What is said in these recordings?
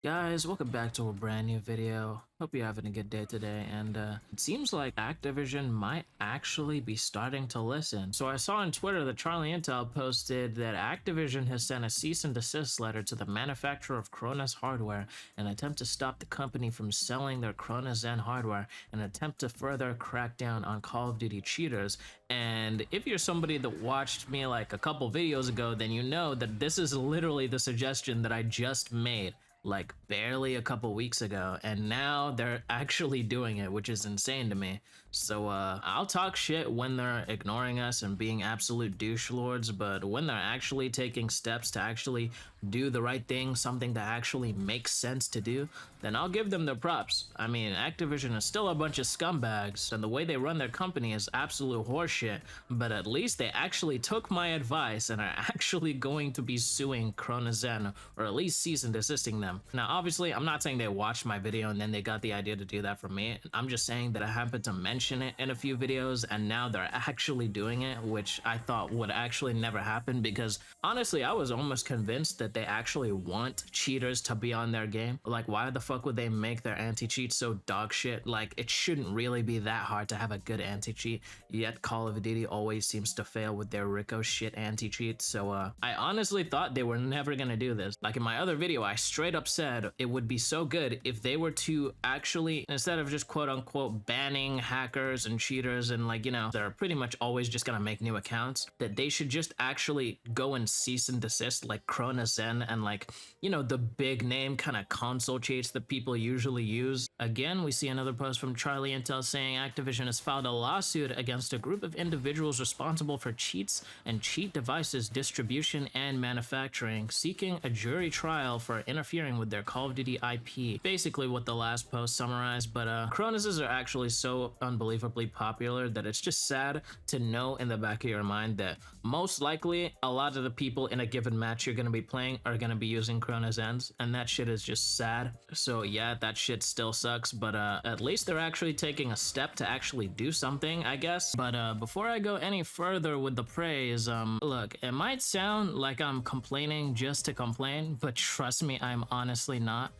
Guys, welcome back to a brand new video. Hope you're having a good day today, and it seems like Activision might actually be starting to listen. So I saw on Twitter that Charlie Intel posted that Activision has sent a cease and desist letter to the manufacturer of Cronus hardware in an attempt to stop the company from selling their Cronus Zen hardware in an attempt to further crack down on Call of Duty cheaters. And if you're somebody that watched me like a couple videos ago, then you know that this is literally the suggestion that I just made like barely a couple weeks ago, and now they're actually doing it, which is insane to me. So I'll talk shit when they're ignoring us and being absolute douche lords, but when they're actually taking steps to actually do the right thing, something that actually makes sense to do, then I'll give them their props. I mean, Activision is still a bunch of scumbags, and the way they run their company is absolute horseshit, but at least they actually took my advice and are actually going to be suing Cronus Zen, or at least cease and desisting them. Now, obviously, I'm not saying they watched my video and then they got the idea to do that from me. I'm just saying that I happened to mention it in a few videos and now they're actually doing it, which I thought would actually never happen, because honestly, I was almost convinced that they actually want cheaters to be on their game. Like, why the fuck would they make their anti-cheat so dog shit? Like, it shouldn't really be that hard to have a good anti-cheat, yet Call of Duty always seems to fail with their RICOCHET anti-cheat. So I honestly thought they were never gonna do this. Like in my other video, I straight up said it would be so good if they were to actually, instead of just quote unquote banning hackers and cheaters and, like, you know, they're pretty much always just gonna make new accounts, that they should just actually go and cease and desist like Cronus Zen and, like, you know, the big name kind of console cheats that people usually use. Again, we see another post from Charlie Intel saying Activision has filed a lawsuit against a group of individuals responsible for cheats and cheat devices distribution and manufacturing, seeking a jury trial for interfering with their Call of Duty IP. Basically what the last post summarized, but Cronuses are actually so unbelievably popular that it's just sad to know in the back of your mind that most likely a lot of the people in a given match you're going to be playing are going to be using Cronus Ends, and that shit is just sad. So yeah, that shit still sucks, but at least they're actually taking a step to actually do something, I guess. But before I go any further with the praise, look, it might sound like I'm complaining just to complain, but trust me, I'm honestly not.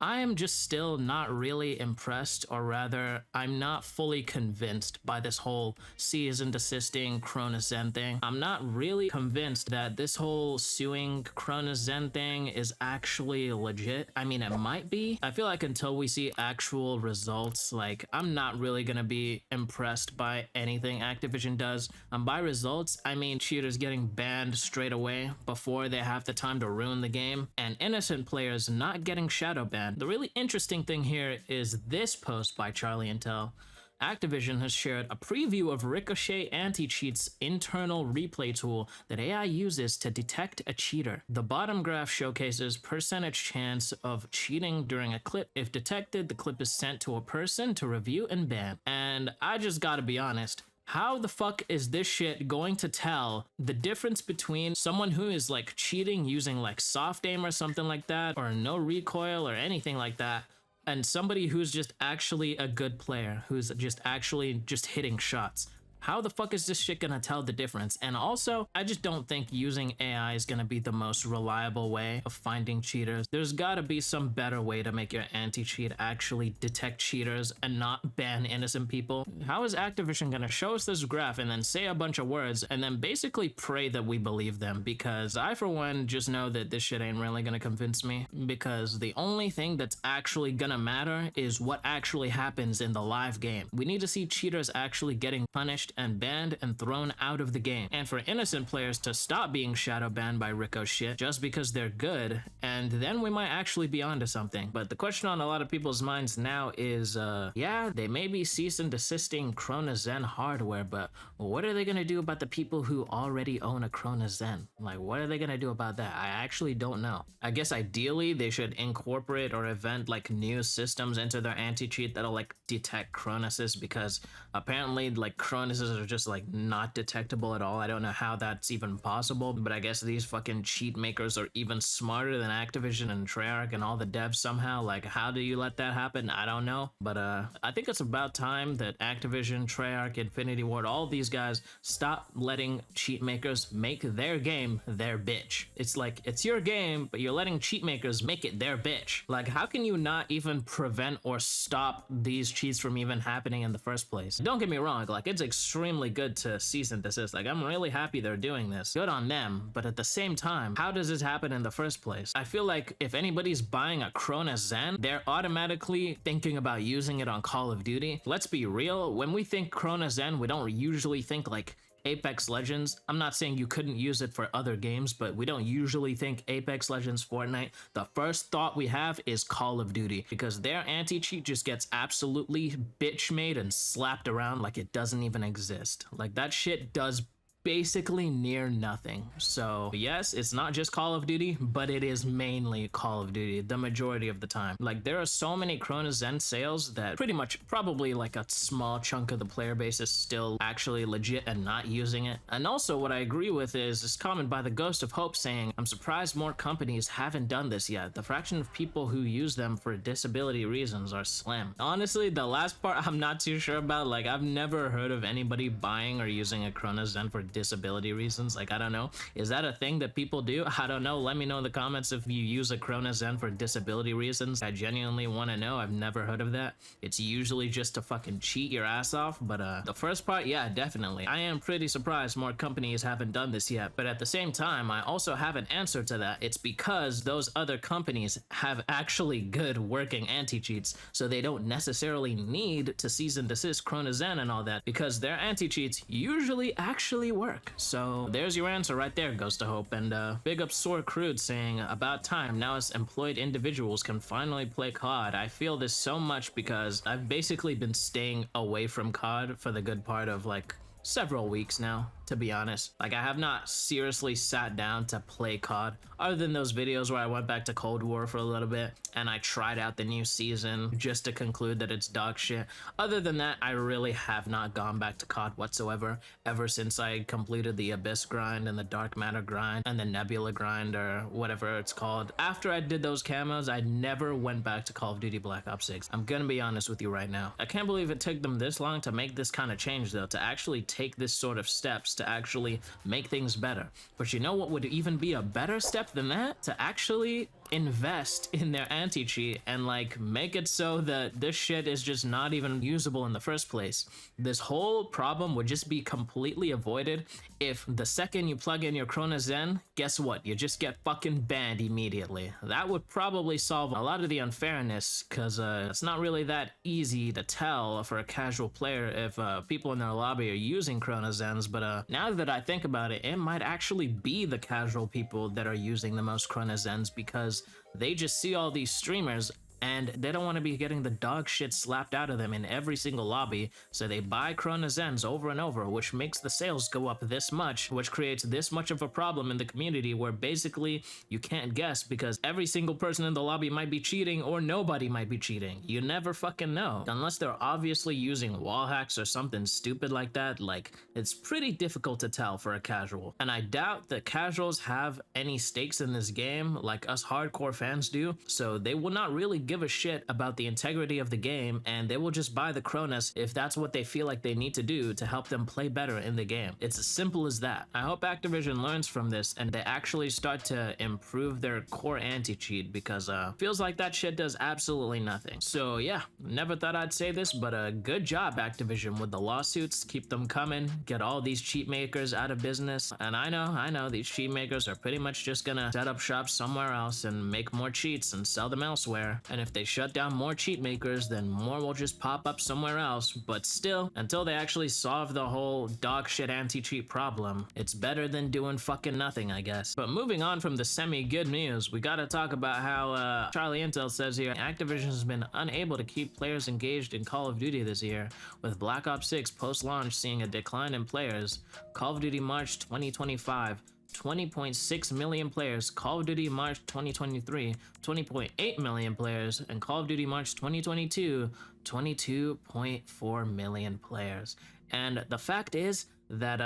I am just still not really impressed, or rather, I'm not fully convinced by this whole cease and desisting Cronus Zen thing. I'm not really convinced that this whole suing Cronus Zen thing is actually legit. I mean, it might be. I feel like until we see actual results, like, I'm not really gonna be impressed by anything Activision does. By results, I mean cheaters getting banned straight away before they have the time to ruin the game, and innocent players not getting shadow banned. The really interesting thing here is this post by Charlie Intel. Activision has shared a preview of Ricochet Anti-Cheat's internal replay tool that AI uses to detect a cheater. The bottom graph showcases percentage chance of cheating during a clip. If detected, the clip is sent to a person to review and ban. And I just gotta be honest, how the fuck is this shit going to tell the difference between someone who is like cheating using like soft aim or something like that, or no recoil or anything like that, and somebody who's just actually a good player, who's just actually just hitting shots? How the fuck is this shit gonna tell the difference? And also, I just don't think using AI is gonna be the most reliable way of finding cheaters. There's gotta be some better way to make your anti-cheat actually detect cheaters and not ban innocent people. How is Activision gonna show us this graph and then say a bunch of words and then basically pray that we believe them? Because I, for one, just know that this shit ain't really gonna convince me, because the only thing that's actually gonna matter is what actually happens in the live game. We need to see cheaters actually getting punished and banned and thrown out of the game, and for innocent players to stop being shadow banned by Ricochet just because they're good, and then we might actually be onto something. But the question on a lot of people's minds now is, yeah, they may be cease and desisting Cronus Zen hardware, but what are they gonna do about the people who already own a Cronus Zen? Like, what are they gonna do about that? I actually don't know. I guess ideally they should incorporate or invent like new systems into their anti-cheat that'll like detect Cronuses, because apparently like Cronus weaknesses are just like not detectable at all. I don't know how that's even possible, but I guess these fucking cheat makers are even smarter than Activision and Treyarch and all the devs somehow. Like, how do you let that happen? I don't know, but I think it's about time that Activision, Treyarch, Infinity Ward, all these guys stop letting cheat makers make their game their bitch. It's like, it's your game, but you're letting cheat makers make it their bitch. Like, how can you not even prevent or stop these cheats from even happening in the first place? Don't get me wrong, like, it's extremely good to cease and desist. Like, I'm really happy they're doing this. Good on them, but at the same time, how does this happen in the first place? I feel like if anybody's buying a Krona Zen, they're automatically thinking about using it on Call of Duty. Let's be real, when we think Krona Zen, we don't usually think like Apex Legends. I'm not saying you couldn't use it for other games, but we don't usually think Apex Legends, Fortnite. The first thought we have is Call of Duty, because their anti-cheat just gets absolutely bitch made and slapped around like it doesn't even exist. Like, that shit does basically near nothing. So yes, it's not just Call of Duty, but it is mainly Call of Duty the majority of the time. Like, there are so many Krona Zen sales that pretty much probably like a small chunk of the player base is still actually legit and not using it. And also what I agree with is this comment by the Ghost of Hope saying, I'm surprised more companies haven't done this yet. The fraction of people who use them for disability reasons are slim. Honestly, the last part I'm not too sure about. Like, I've never heard of anybody buying or using a Krona Zen for disability reasons. Like, I don't know, is that a thing that people do? I don't know. Let me know in the comments if you use a Krona Zen for disability reasons. I genuinely want to know. I've never heard of that. It's usually just to fucking cheat your ass off. But the first part, yeah, definitely. I am pretty surprised more companies haven't done this yet. But at the same time, I also have an answer to that. It's because those other companies have actually good working anti-cheats, so they don't necessarily need to cease and desist Krona Zen and all that, because their anti-cheats usually actually work. So there's your answer right there, Ghost of Hope. And big up Sore Crude saying, about time now as employed individuals can finally play COD. I feel this so much because I've basically been staying away from COD for the good part of like several weeks now, to be honest. Like, I have not seriously sat down to play COD, other than those videos where I went back to Cold War for a little bit and I tried out the new season just to conclude that it's dog shit. Other than that, I really have not gone back to COD whatsoever ever since I completed the Abyss grind and the Dark Matter grind and the Nebula grind, or whatever it's called. After I did those camos, I never went back to Call of Duty Black Ops 6. I'm gonna be honest with you right now. I can't believe it took them this long to make this kind of change, though, to actually take this sort of steps to actually make things better. But you know what would even be a better step than that? To actually invest in their anti-cheat and like make it so that this shit is just not even usable in the first place. This whole problem would just be completely avoided if the second you plug in your Krona Zen, guess what? You just get fucking banned immediately. That would probably solve a lot of the unfairness, because it's not really that easy to tell for a casual player if people in their lobby are using Krona Zens. But now that I think about it, it might actually be the casual people that are using the most Krona Zens, because they just see all these streamers and they don't want to be getting the dog shit slapped out of them in every single lobby, so they buy Krona Zens over and over, which makes the sales go up this much, which creates this much of a problem in the community where basically you can't guess, because every single person in the lobby might be cheating or nobody might be cheating. You never fucking know. Unless they're obviously using wall hacks or something stupid like that, like, it's pretty difficult to tell for a casual. And I doubt that casuals have any stakes in this game like us hardcore fans do, so they will not really give a shit about the integrity of the game, and they will just buy the Kronas if that's what they feel like they need to do to help them play better in the game. It's as simple as that. I hope Activision learns from this and they actually start to improve their core anti-cheat, because feels like that shit does absolutely nothing. So yeah, never thought I'd say this, but good job Activision with the lawsuits. Keep them coming, get all these cheat makers out of business. And I know these cheat makers are pretty much just gonna set up shop somewhere else and make more cheats and sell them elsewhere. And if they shut down more cheat makers, then more will just pop up somewhere else. But still, until they actually solve the whole dog shit anti-cheat problem, it's better than doing fucking nothing, I guess. But moving on from the semi-good news, we gotta talk about how Charlie Intel says here, Activision has been unable to keep players engaged in Call of Duty this year, with Black Ops 6 post-launch seeing a decline in players. Call of Duty March 2025, 20.6 million players. Call of Duty March 2023, 20.8 million players. And Call of Duty March 2022, 22.4 million players. And the fact is that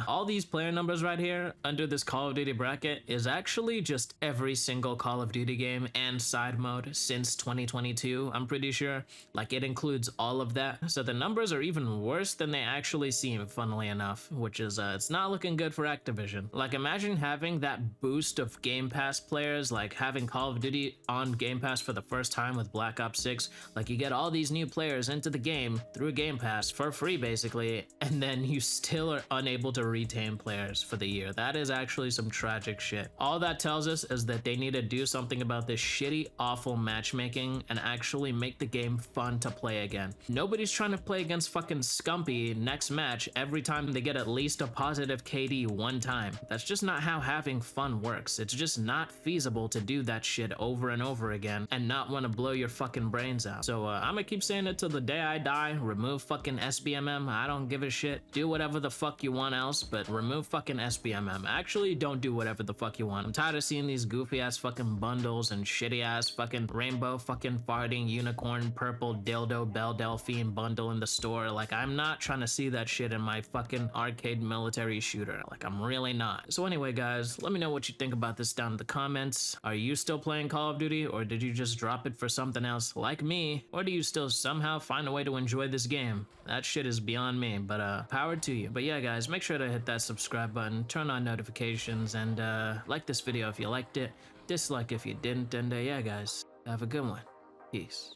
all these player numbers right here under this Call of Duty bracket is actually just every single Call of Duty game and side mode since 2022, I'm pretty sure. Like, it includes all of that. So the numbers are even worse than they actually seem, funnily enough, which is it's not looking good for Activision. Like, imagine having that boost of Game Pass players, like having Call of Duty on Game Pass for the first time with Black Ops 6. Like, you get all these new players into the game through Game Pass for free basically, and then you still are unable to retain players for the year. That is actually some tragic shit. All that tells us is that they need to do something about this shitty, awful matchmaking and actually make the game fun to play again. Nobody's trying to play against fucking Scumpy next match every time they get at least a positive KD one time. That's just not how having fun works. It's just not feasible to do that shit over and over again and not want to blow your fucking brains out. So I'm gonna keep saying it till the day I die. Remove fucking SBMM. I don't give a shit. Do whatever the fuck you want else, but remove fucking SBMM. Actually, don't do whatever the fuck you want. I'm tired of seeing these goofy ass fucking bundles and shitty ass fucking rainbow fucking farting unicorn purple dildo bell delphine bundle in the store. Like, I'm not trying to see that shit in my fucking arcade military shooter. Like, I'm really not. So anyway, guys, let me know what you think about this down in the comments. Are you still playing Call of Duty, or did you just drop it for something else like me? Or do you still somehow find a way to enjoy this game? That shit is beyond me, but power to you. But yeah, guys, make sure to hit that subscribe button, turn on notifications, and like this video if you liked it, dislike if you didn't, and yeah, guys, have a good one. Peace.